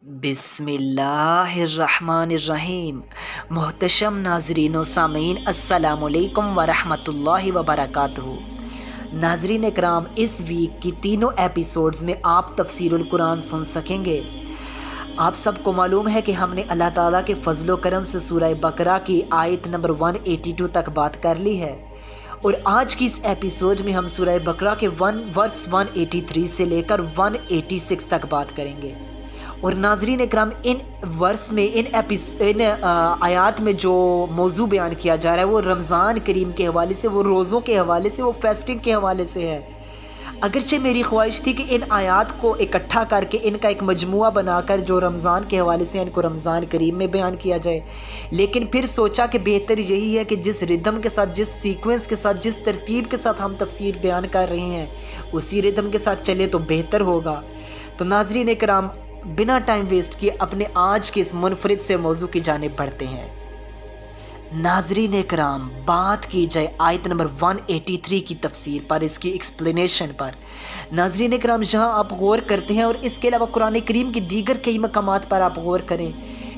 بسم اللہ الرحمن الرحیم۔ محتشم ناظرین و سامعین، السلام علیکم ورحمۃ اللہ وبرکاتہ۔ ناظرین اکرام، اس ویک کی تینوں ایپیسوڈز میں آپ تفسیر القرآن سن سکیں گے۔ آپ سب کو معلوم ہے کہ ہم نے اللہ تعالیٰ کے فضل و کرم سے سورہ بقرہ کی آیت نمبر 182 تک بات کر لی ہے، اور آج کی اس ایپیسوڈ میں ہم سورہ بقرہ کے ورس 183 سے لے کر 186 تک بات کریں گے۔ اور ناظرین اکرام، ان ورس میں ان آیات میں جو موضوع بیان کیا جا رہا ہے وہ رمضان کریم کے حوالے سے، وہ روزوں کے حوالے سے، وہ فیسٹنگ کے حوالے سے ہے۔ اگرچہ میری خواہش تھی کہ ان آیات کو اکٹھا کر کے ان کا ایک مجموعہ بنا کر جو رمضان کے حوالے سے ان کو رمضان کریم میں بیان کیا جائے، لیکن پھر سوچا کہ بہتر یہی ہے کہ جس ردم کے ساتھ، جس سیکوینس کے ساتھ، جس ترتیب کے ساتھ ہم تفسیر بیان کر رہے ہیں اسی ردم کے ساتھ چلے تو بہتر ہوگا۔ تو ناظرین اکرام، بنا ٹائم ویسٹ کیے اپنے آج کے اس منفرد سے موضوع کی جانب بڑھتے ہیں۔ ناظرین اکرام، بات کی جائے آیت نمبر 183 کی تفسیر پر، اس کی ایکسپلینیشن پر۔ ناظرین اکرام، جہاں آپ غور کرتے ہیں اور اس کے علاوہ قرآن کریم کی دیگر کئی مقامات پر آپ غور کریں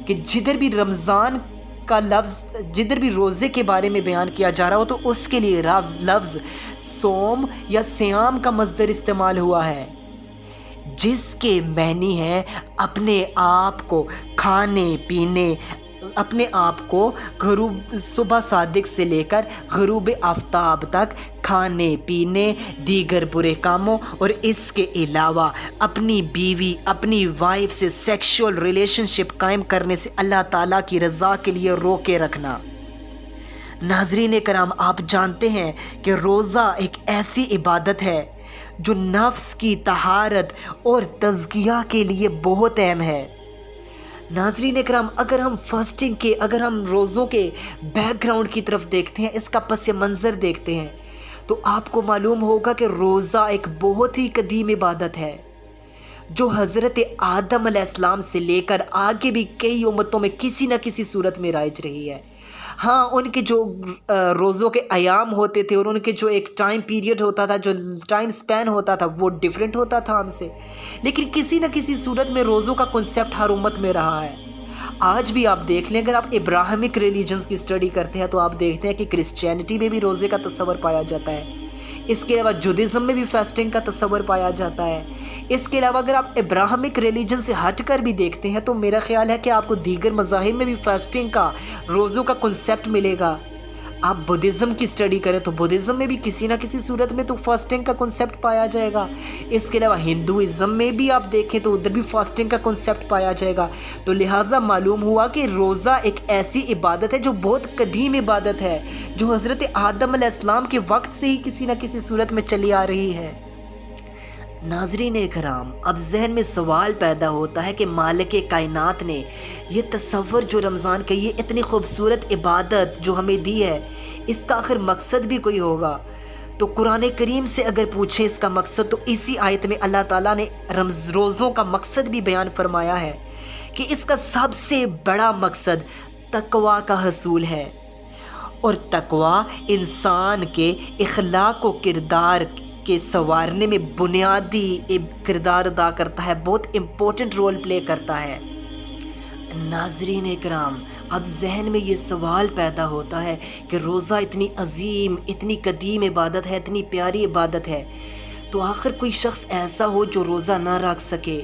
کہ جدھر بھی رمضان کا لفظ، جدھر بھی روزے کے بارے میں بیان کیا جا رہا ہو تو اس کے لیے لفظ صوم یا صیام کا مصدر استعمال ہوا ہے، جس کے معنی ہے اپنے آپ کو کھانے پینے، اپنے آپ کو غروب صبح صادق سے لے کر غروب آفتاب تک کھانے پینے، دیگر برے کاموں اور اس کے علاوہ اپنی بیوی، اپنی وائف سے سیکشول ریلیشن شپ قائم کرنے سے اللہ تعالیٰ کی رضا کے لیے روکے رکھنا۔ ناظرین کرام، آپ جانتے ہیں کہ روزہ ایک ایسی عبادت ہے جو نفس کی طہارت اور تزکیہ کے لیے بہت اہم ہے۔ ناظرین اکرام، اگر ہم فاسٹنگ کے، اگر ہم روزوں کے بیک گراؤنڈ کی طرف دیکھتے ہیں، اس کا پس منظر دیکھتے ہیں، تو آپ کو معلوم ہوگا کہ روزہ ایک بہت ہی قدیم عبادت ہے جو حضرت آدم علیہ السلام سے لے کر آگے بھی کئی امتوں میں کسی نہ کسی صورت میں رائج رہی ہے۔ ہاں، ان کے جو روزوں کے ایام ہوتے تھے اور ان کے جو ایک ٹائم پیریڈ ہوتا تھا، جو ٹائم سپین ہوتا تھا، وہ ڈیفرنٹ ہوتا تھا ہم سے، لیکن کسی نہ کسی صورت میں روزوں کا کنسیپٹ ہر امت میں رہا ہے۔ آج بھی آپ دیکھ لیں، اگر آپ ابراہمک ریلیجنز کی اسٹڈی کرتے ہیں تو آپ دیکھتے ہیں کہ کرسچینٹی میں بھی روزے کا تصور پایا جاتا ہے، اس کے علاوہ جودھزم میں بھی فاسٹنگ کا تصور پایا جاتا ہے۔ اس کے علاوہ اگر آپ ابراہمک ریلیجن سے ہٹ کر بھی دیکھتے ہیں تو میرا خیال ہے کہ آپ کو دیگر مذاہب میں بھی فاسٹنگ کا، روزوں کا کنسیپٹ ملے گا۔ آپ بدھزم کی اسٹڈی کریں تو بدھزم میں بھی کسی نہ کسی صورت میں تو فاسٹنگ کا کنسیپٹ پایا جائے گا۔ اس کے علاوہ ہندوازم میں بھی آپ دیکھیں تو ادھر بھی فاسٹنگ کا کنسیپٹ پایا جائے گا۔ تو لہٰذا معلوم ہوا کہ روزہ ایک ایسی عبادت ہے جو بہت قدیم عبادت ہے، جو حضرت آدم علیہ السلام کے وقت سے ہی کسی نہ کسی صورت میں چلی آ رہی ہے۔ ناظرین اکرام، اب ذہن میں سوال پیدا ہوتا ہے کہ مالک کائنات نے یہ تصور جو رمضان کا، یہ اتنی خوبصورت عبادت جو ہمیں دی ہے، اس کا آخر مقصد بھی کوئی ہوگا؟ تو قرآن کریم سے اگر پوچھیں اس کا مقصد، تو اسی آیت میں اللہ تعالیٰ نے روزوں کا مقصد بھی بیان فرمایا ہے کہ اس کا سب سے بڑا مقصد تقویٰ کا حصول ہے، اور تقویٰ انسان کے اخلاق و کردار کے سنوارنے میں بنیادی کردار ادا کرتا ہے، بہت امپورٹنٹ رول پلے کرتا ہے۔ ناظرین اکرام، اب ذہن میں یہ سوال پیدا ہوتا ہے کہ روزہ اتنی عظیم، اتنی قدیم عبادت ہے، اتنی پیاری عبادت ہے، تو آخر کوئی شخص ایسا ہو جو روزہ نہ رکھ سکے؟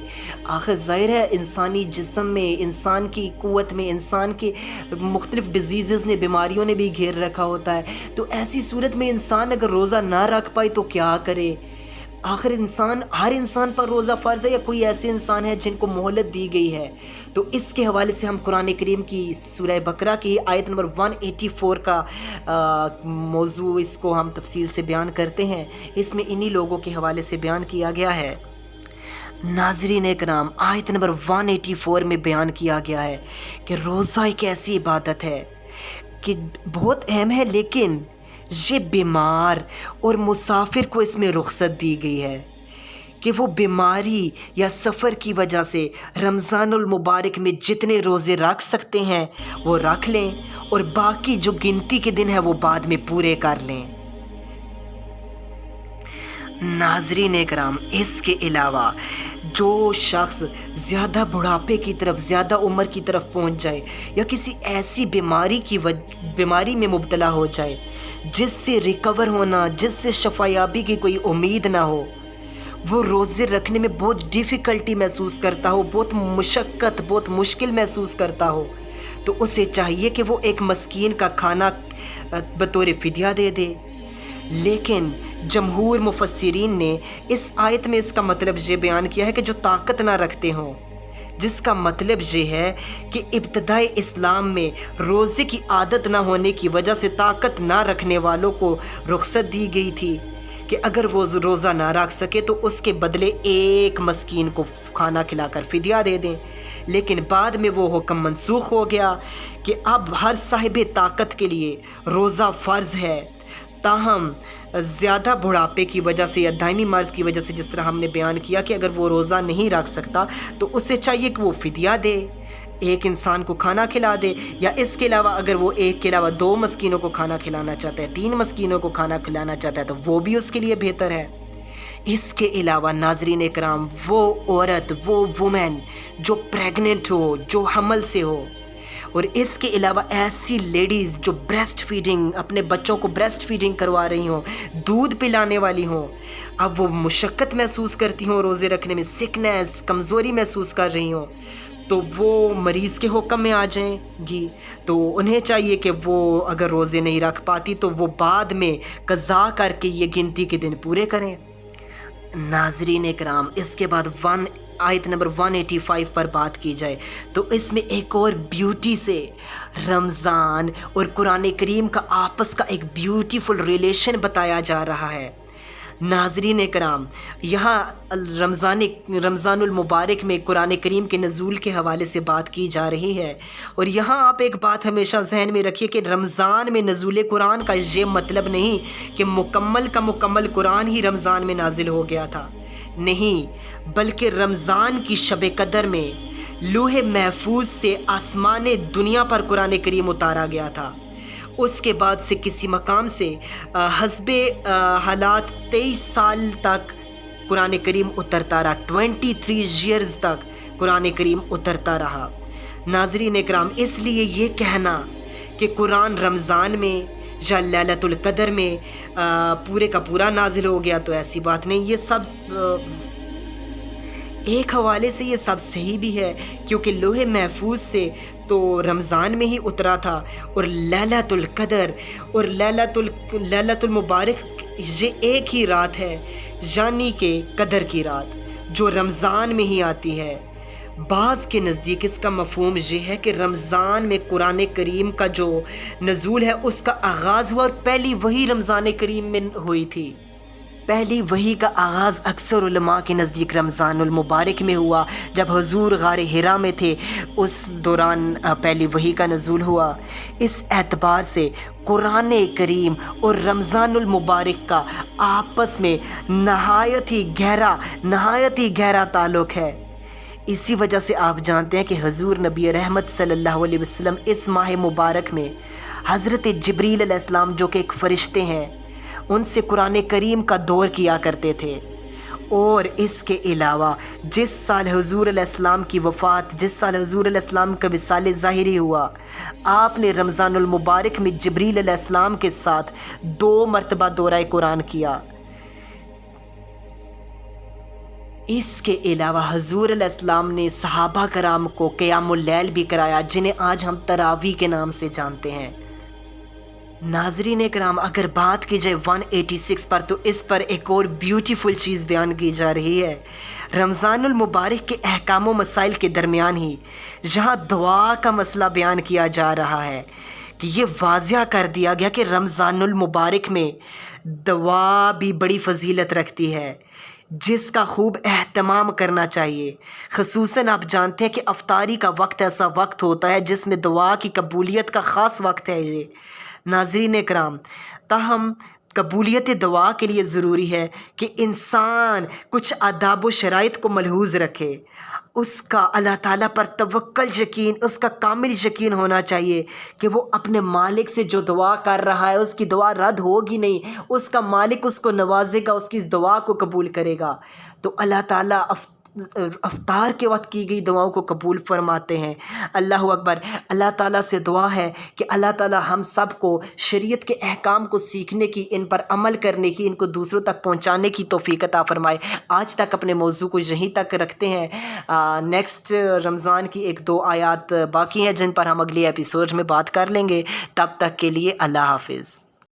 آخر ظاہر ہے انسانی جسم میں، انسان کی قوت میں، انسان کے مختلف ڈیزیزز نے، بیماریوں نے بھی گھیر رکھا ہوتا ہے، تو ایسی صورت میں انسان اگر روزہ نہ رکھ پائے تو کیا کرے؟ آخر ہر انسان پر روزہ فرض ہے یا کوئی ایسے انسان ہے جن کو مہلت دی گئی ہے؟ تو اس کے حوالے سے ہم قرآن کریم کی سورہ بقرہ کی آیت نمبر 184 کا موضوع، اس کو ہم تفصیل سے بیان کرتے ہیں۔ اس میں انہی لوگوں کے حوالے سے بیان کیا گیا ہے۔ ناظرین اکرام، آیت نمبر 184 میں بیان کیا گیا ہے کہ روزہ ایک ایسی عبادت ہے کہ بہت اہم ہے، لیکن یہ بیمار اور مسافر کو اس میں رخصت دی گئی ہے کہ وہ بیماری یا سفر کی وجہ سے رمضان المبارک میں جتنے روزے رکھ سکتے ہیں وہ رکھ لیں، اور باقی جو گنتی کے دن ہے وہ بعد میں پورے کر لیں۔ ناظرین اکرام، اس کے علاوہ جو شخص زیادہ بڑھاپے کی طرف، زیادہ عمر کی طرف پہنچ جائے یا کسی ایسی بیماری میں مبتلا ہو جائے جس سے ریکور ہونا، جس سے شفا یابی کی کوئی امید نہ ہو، وہ روزے رکھنے میں بہت ڈیفیکلٹی محسوس کرتا ہو، بہت مشقت، بہت مشکل محسوس کرتا ہو، تو اسے چاہیے کہ وہ ایک مسکین کا کھانا بطور فدیہ دے دے۔ لیکن جمہور مفسرین نے اس آیت میں اس کا مطلب یہ بیان کیا ہے کہ جو طاقت نہ رکھتے ہوں، جس کا مطلب یہ ہے کہ ابتدائی اسلام میں روزے کی عادت نہ ہونے کی وجہ سے طاقت نہ رکھنے والوں کو رخصت دی گئی تھی کہ اگر وہ روزہ نہ رکھ سکے تو اس کے بدلے ایک مسکین کو کھانا کھلا کر فدیہ دے دیں۔ لیکن بعد میں وہ حکم منسوخ ہو گیا کہ اب ہر صاحب طاقت کے لیے روزہ فرض ہے۔ تاہم زیادہ بڑھاپے کی وجہ سے یا دائمی مرض کی وجہ سے، جس طرح ہم نے بیان کیا کہ اگر وہ روزہ نہیں رکھ سکتا تو اسے چاہیے کہ وہ فدیہ دے، ایک انسان کو کھانا کھلا دے، یا اس کے علاوہ اگر وہ ایک کے علاوہ 2 مسکینوں کو کھانا کھلانا چاہتا ہے، 3 مسکینوں کو کھانا کھلانا چاہتا ہے تو وہ بھی اس کے لیے بہتر ہے۔ اس کے علاوہ ناظرین اکرام، وہ عورت، وہ وومن جو پریگننٹ ہو، جو حمل سے ہو، اور اس کے علاوہ ایسی لیڈیز جو بریسٹ فیڈنگ، اپنے بچوں کو بریسٹ فیڈنگ کروا رہی ہوں، دودھ پلانے والی ہوں، اب وہ مشقت محسوس کرتی ہوں روزے رکھنے میں، سکنس، کمزوری محسوس کر رہی ہوں، تو وہ مریض کے حکم میں آ جائیں گی، تو انہیں چاہیے کہ وہ اگر روزے نہیں رکھ پاتی تو وہ بعد میں قضا کر کے یہ گنتی کے دن پورے کریں۔ ناظرین اکرام، اس کے بعد آیت نمبر 185 پر بات کی جائے تو اس میں ایک اور بیوٹی سے رمضان اور قرآن کریم کا آپس کا ایک بیوٹیفل ریلیشن بتایا جا رہا ہے۔ ناظرین کرام، یہاں رمضان المبارک میں قرآن کریم کے نزول کے حوالے سے بات کی جا رہی ہے، اور یہاں آپ ایک بات ہمیشہ ذہن میں رکھیے کہ رمضان میں نزول قرآن کا یہ مطلب نہیں کہ مکمل کا مکمل قرآن ہی رمضان میں نازل ہو گیا تھا، نہیں، بلکہ رمضان کی شب قدر میں لوح محفوظ سے آسمان دنیا پر قرآن کریم اتارا گیا تھا۔ اس کے بعد سے کسی مقام سے حسب حالات 23 سال تک قرآن کریم اترتا رہا، 23 ایئرز تک قرآن کریم اترتا رہا۔ ناظرین اکرام، اس لیے یہ کہنا کہ قرآن رمضان میں یا لیلۃ القدر میں پورے کا پورا نازل ہو گیا تو ایسی بات نہیں، یہ سب ایک حوالے سے یہ سب صحیح بھی ہے، کیونکہ لوح محفوظ سے تو رمضان میں ہی اترا تھا، اور لیلۃ القدر اور لیلۃ المبارک یہ ایک ہی رات ہے، یعنی کہ قدر کی رات جو رمضان میں ہی آتی ہے۔ بعض کے نزدیک اس کا مفہوم یہ ہے کہ رمضان میں قرآن کریم کا جو نزول ہے اس کا آغاز ہوا، اور پہلی وحی رمضان کریم میں ہوئی تھی۔ پہلی وحی کا آغاز اکثر علماء کے نزدیک رمضان المبارک میں ہوا، جب حضور غار حرا میں تھے اس دوران پہلی وحی کا نزول ہوا۔ اس اعتبار سے قرآن کریم اور رمضان المبارک کا آپس میں نہایت ہی گہرا تعلق ہے۔ اسی وجہ سے آپ جانتے ہیں کہ حضور نبی رحمت صلی اللہ علیہ وسلم اس ماہ مبارک میں حضرت جبریل علیہ السلام جو کہ ایک فرشتے ہیں، ان سے قرآن کریم کا دور کیا کرتے تھے۔ اور اس کے علاوہ جس سال حضور علیہ السلام کی وفات، جس سال حضور علیہ السلام کا وصال ظاہری ہوا، آپ نے رمضان المبارک میں جبریل علیہ السلام کے ساتھ 2 مرتبہ دورہ قرآن کیا۔ اس کے علاوہ حضور علیہ السلام نے صحابہ کرام کو قیام اللیل بھی کرایا، جنہیں آج ہم تراویح کے نام سے جانتے ہیں۔ ناظرین کرام، اگر بات کی جائے 186 پر تو اس پر ایک اور بیوٹیفل چیز بیان کی جا رہی ہے۔ رمضان المبارک کے احکام و مسائل کے درمیان ہی جہاں دعا کا مسئلہ بیان کیا جا رہا ہے کہ یہ واضح کر دیا گیا کہ رمضان المبارک میں دعا بھی بڑی فضیلت رکھتی ہے، جس کا خوب اہتمام کرنا چاہیے۔ خصوصاً آپ جانتے ہیں کہ افطاری کا وقت ایسا وقت ہوتا ہے جس میں دعا کی قبولیت کا خاص وقت ہے یہ۔ ناظرین کرام، تاہم قبولیت دعا کے لیے ضروری ہے کہ انسان کچھ آداب و شرائط کو ملحوظ رکھے۔ اس کا اللہ تعالیٰ پر توکل یقین، اس کا کامل یقین ہونا چاہیے کہ وہ اپنے مالک سے جو دعا کر رہا ہے اس کی دعا رد ہوگی نہیں، اس کا مالک اس کو نوازے گا، اس کی اس دعا کو قبول کرے گا۔ تو اللہ تعالیٰ افطار کے وقت کی گئی دعاؤں کو قبول فرماتے ہیں۔ اللہ اکبر۔ اللہ تعالیٰ سے دعا ہے کہ اللہ تعالیٰ ہم سب کو شریعت کے احکام کو سیکھنے کی، ان پر عمل کرنے کی، ان کو دوسروں تک پہنچانے کی توفیق عطا فرمائے۔ آج تک اپنے موضوع کو یہیں تک رکھتے ہیں۔ نیکسٹ رمضان کی 1-2 آیات باقی ہیں جن پر ہم اگلی ایپیسوڈ میں بات کر لیں گے۔ تب تک کے لیے اللہ حافظ۔